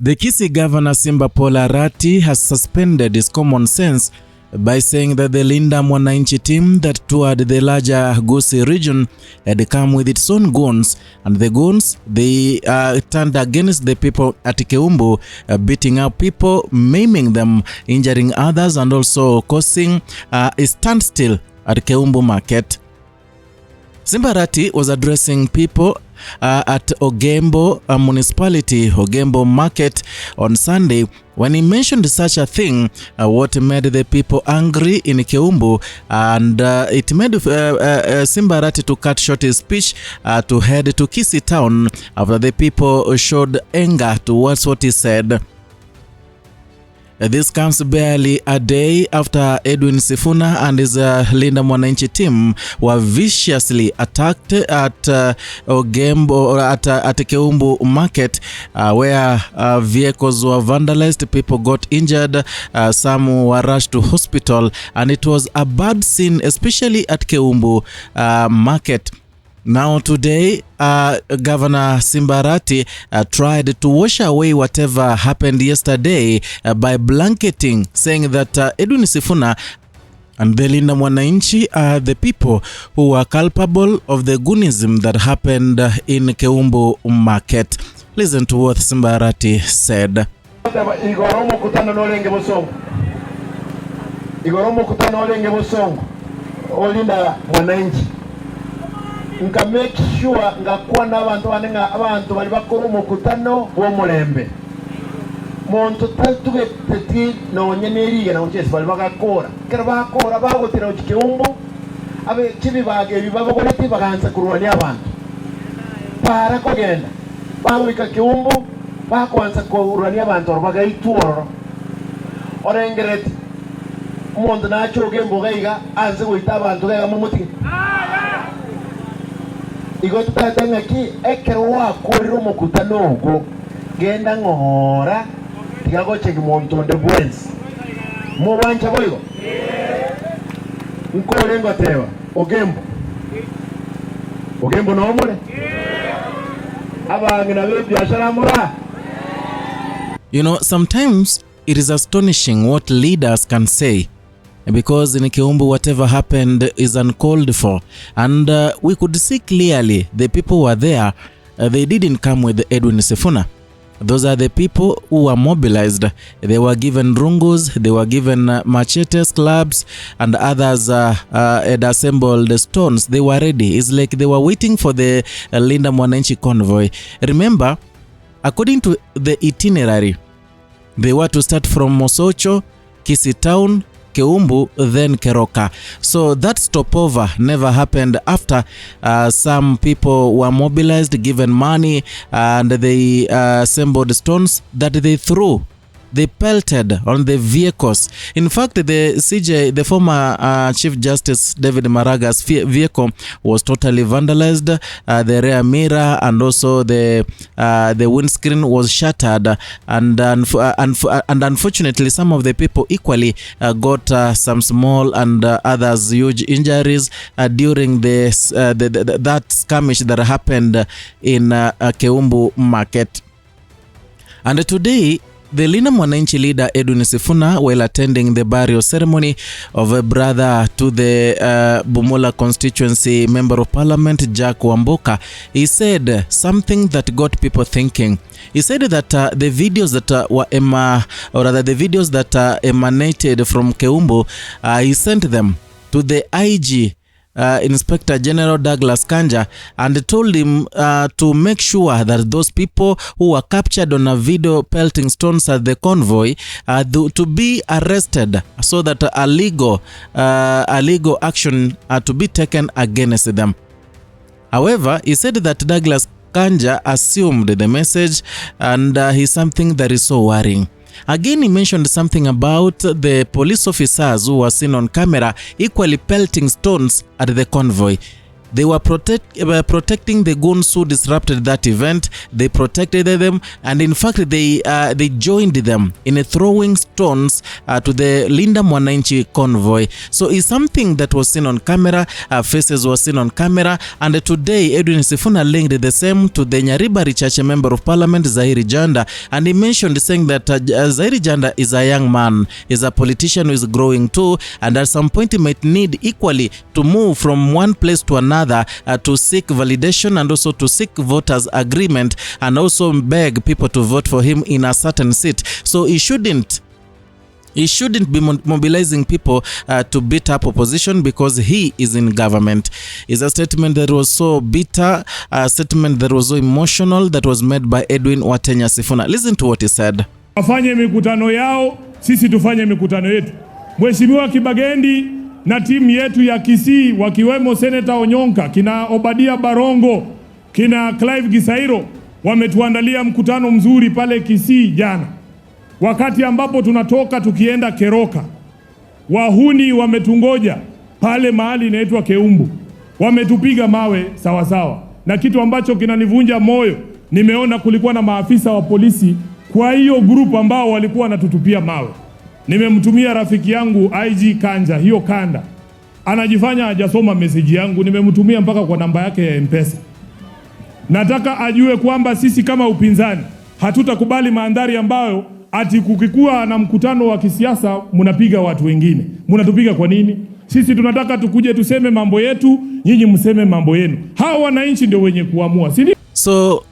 The Kisii Governor Simba Arati has suspended his common sense by saying that the Linda Mwananchi team that toured the larger Gusii region had come with its own goons, and the goons, they turned against the people at Kumbu, beating up people, maiming them, injuring others, and also causing a standstill at Kumbu market. Simba Arati was addressing people at Ogembo municipality, Ogembo market on Sunday, when he mentioned such a thing, what made the people angry in Kumbu, and it made Simba Arati to cut short his speech to head to Kisii town after the people showed anger towards what he said. This comes barely a day after Sifuna and his Linda Mwananchi team were viciously attacked at Ogembo or at Kumbu market, where vehicles were vandalized, people got injured, some were rushed to hospital, and it was a bad scene, especially at Kumbu market. Now today, Governor Simba Arati tried to wash away whatever happened yesterday by blanketing, saying that Sifuna and the Linda Mwananchi are the people who are culpable of the goonism that happened in Kumbu market. Listen to what Simba Arati said. Nka make sure ngakuwa n'abantu banenga abantu bali bakora umukutano wo mulembe muntu tatuge teti no nyeneriye na unchesi bali bakakora kera bakora bagotera ukikumbu abe kibi bage bibabo koleti baganza kurwanya abantu para kogenda bawika Kumbu bakwanza kurwanya abantu bagaituro orengeret muntu nacho Ogembo gaiga anze goita abantu gaiga mumuti igoto tatanga ki ekero wa koriro mukutano ugo genda ngora tigago cheki muntu nde bwens mo wancha boyo nkolengo tewa Ogembo no mure abangi na biashara mura. You know, sometimes it is astonishing what leaders can say, because in Kumbu whatever happened is uncalled for, and we could see clearly the people were there. They didn't come with Sifuna. Those are the people who were mobilized. They were given rungus, they were given machetes, clubs, and others had assembled stones. They were ready. It's like they were waiting for the Linda Mwananchi convoy. Remember, according to the itinerary, they were to start from Mosocho, Kisii town, Kumbu, then Keroka. So that stopover never happened after some people were mobilized, given money, and they assembled stones that they threw. They pelted on the vehicles. In fact, the CJ, the former Chief Justice David Maraga's vehicle was totally vandalized. The rear mirror and also the windscreen was shattered, and unfortunately, some of the people equally got some small and others huge injuries during that skirmish that happened in Kumbu market. And today, the Linda Mwananchi leader Sifuna, while attending the burial ceremony of a brother to the Bumula constituency member of parliament Jack Wamboka, he said something that got people thinking. He said that the videos that emanated from Kumbu, he sent them to the IG, Inspector General Douglas Kanja, and told him to make sure that those people who were captured on a video pelting stones at the convoy to be arrested, so that a legal action to be taken against them. However, he said that Douglas Kanja assumed the message, and he's something that is so worrying. Again, he mentioned something about the police officers who were seen on camera equally pelting stones at the convoy. They were protecting the goons who disrupted that event. They protected them, and in fact they joined them in throwing stones to the Linda Mwananchi convoy. So it's something that was seen on camera, faces were seen on camera, and today Edwin Sifuna linked the same to the Nyaribari Church Member of Parliament Zahiri Janda, and he mentioned saying that Zahiri Janda is a young man, is a politician who is growing too, and at some point he might need equally to move from one place to another to seek validation and also to seek voters agreement and also beg people to vote for him in a certain seat. So he shouldn't be mobilizing people to beat up opposition because he is in government. It's a statement that was so bitter, a statement that was so emotional, that was made by Edwin Watenya Sifuna. Listen to what he said. Wafanye mikutano yao, sisi tufanye mikutano yetu. Mheshimiwa Kibagendi na timu yetu ya Kisii wakiwemo Senator Onyonka, kina Obadia Barongo, kina Clive Gisairo wametuandalia mkutano mzuri pale Kisii jana. Wakati ambapo tunatoka tukienda Keroka, wahuni wametungoja pale mahali inaitwa Keumbu. Wametupiga mawe sawa sawa. Na kitu ambacho kinanivunja moyo, nimeona kulikuwa na maafisa wa polisi kwa hiyo group ambao walikuwa wanatutupia mawe. Nimemtumia rafiki yangu IG Kanja, hiyo Kanda. Anajifanya hajasoma message yangu, nimemtumia mpaka kwa namba yake ya M-Pesa. Nataka ajue kwamba sisi kama upinzani hatutakubali mandhari ambayo ati kukikuwa na mkutano wa kisiasa mnapiga watu wengine. Mnatupiga kwa nini? Sisi tunataka tukuje tuseme mambo yetu, nyinyi mseme mambo yenu. Hawa wananchi ndio wenye kuamua. So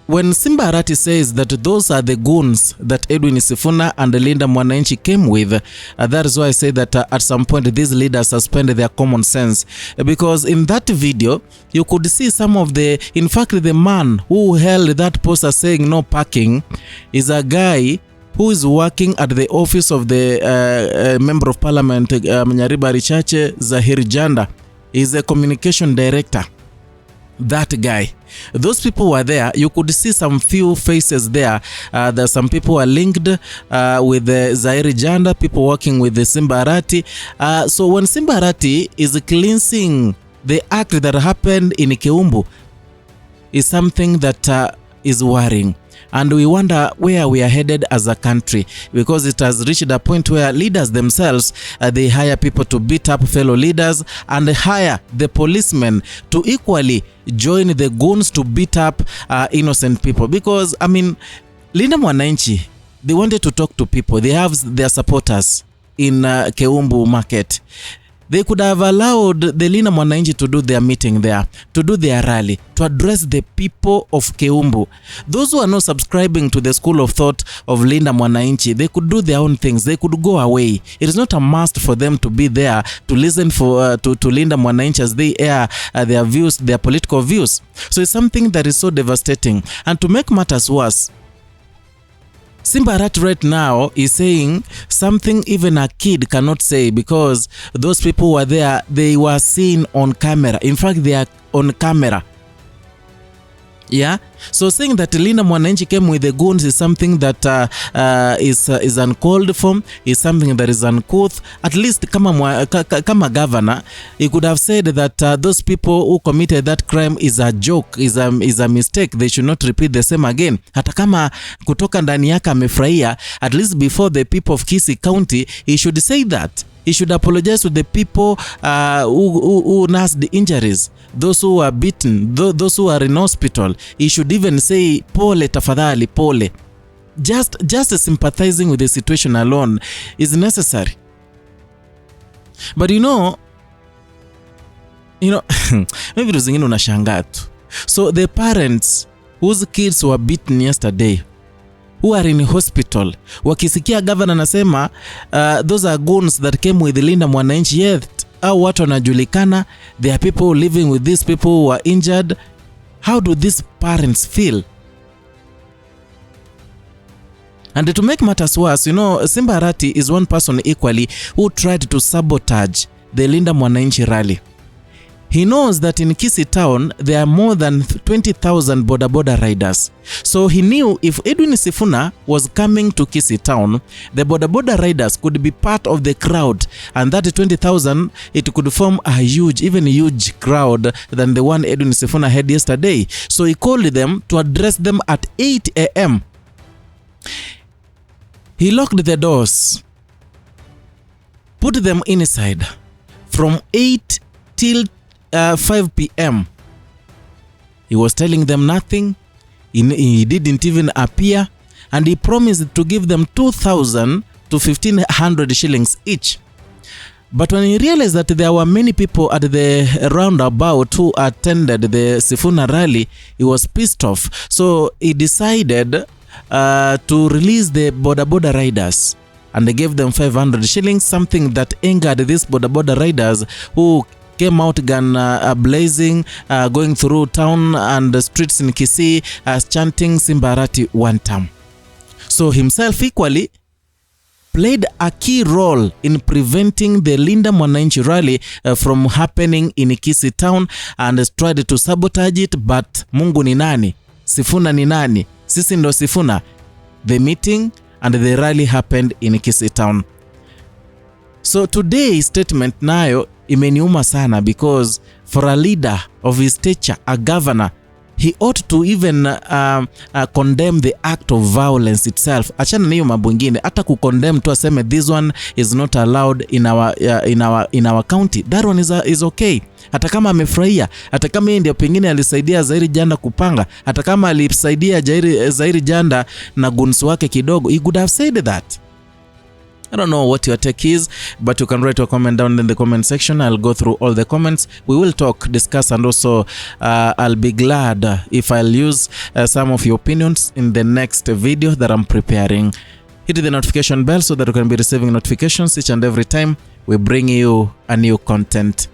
when Simba Arati says that those are the goons that Edwin Sifuna and Linda Mwananchi came with, that is why I say that at some point these leaders suspended their common sense. Because in that video, you could see some of in fact, the man who held that poster saying no parking is a guy who is working at the office of the Member of Parliament, Nyaribari Church, Zahiri Janda. Is a communication director. That guy, those people were there. You could see some few faces there. There some people are linked with the Zahiri Janda, people working with the Simba Arati. So when Simba Arati is cleansing the act that happened in Keumbu, is something that is worrying. And we wonder where we are headed as a country, because it has reached a point where leaders themselves, they hire people to beat up fellow leaders and hire the policemen to equally join the goons to beat up innocent people. Because, I mean, Linda Mwananchi, they wanted to talk to people. They have their supporters in Keumbu market. They could have allowed the Linda Mwananchi to do their meeting there, to do their rally, to address the people of Keumbu. Those who are not subscribing to the school of thought of Linda Mwananchi, they could do their own things. They could go away. It is not a must for them to be there to listen to Linda Mwananchi as they air their views, their political views. So it's something that is so devastating. And to make matters worse, Simba Arati right now is saying something even a kid cannot say, because those people were there, they were seen on camera. In fact, they are on camera. Yeah, so saying that Linda Mwananchi came with the goons is something that is uncalled for, is something that is uncouth. At least kama governor, he could have said that those people who committed that crime is a joke, is a mistake. They should not repeat the same again. Hata kama kutoka ndani yake amefurahia, at least before the people of Kisii County, he should say that. He should apologize to the people who nursed the injuries, those who were beaten, those who are in hospital. He should even say, pole tafadhali, pole. Just sympathizing with the situation alone is necessary. But you know, maybe vitu zingine unashangaa tu. So the parents whose kids were beaten yesterday, who are in hospital, wakisikia governor anasema those are goons that came with Linda Mwananchi, yet au watu wanajulikana, there are people living with these people who are injured. How do these parents feel? And to make matters worse, Simba Arati is one person equally who tried to sabotage the Linda Mwananchi rally. He knows that in Kisii town there are more than 20,000 boda riders. So he knew if Edwin Sifuna was coming to Kisii town, the boda riders could be part of the crowd, and that 20,000, it could form a huge crowd than the one Edwin Sifuna had yesterday. So he called them to address them at 8 a.m. He locked the doors, put them inside from 8 till 5 p.m. He was telling them nothing. He didn't even appear, and he promised to give them 2,000 to 1,500 shillings each. But when he realized that there were many people at the roundabout who attended the Sifuna rally, he was pissed off. So he decided to release the boda riders, and they gave them 500 shillings, something that angered these boda riders who came out gun blazing, going through town and the streets in Kisii, chanting Simba Arati one time. So himself equally played a key role in preventing the Linda Mwananchi rally from happening in Kisii town, and tried to sabotage it. But Mungu ni nani? Sifuna ni nani? Sisi ndo Sifuna. The meeting and the rally happened in Kisii town. So today's statement nayo imeniuma sana, because for a leader of his stature, a governor, he ought to even condemn the act of violence itself. Achana niyo mambo mengine, hata kucondemn tu aseme this one is not allowed in our county. That one is okay. Hata kama amefurahia, hata kama yeye ndio pengine alisaidia Zairi Janda kupanga, hata kama alisaidia Zairi Janda na guns wake kidogo, he could have said that. I don't know what your take is, but you can write a comment down in the comment section. I'll go through all the comments. We will talk, discuss, and also I'll be glad if I'll use some of your opinions in the next video that I'm preparing. Hit the notification bell so that you can be receiving notifications each and every time we bring you a new content.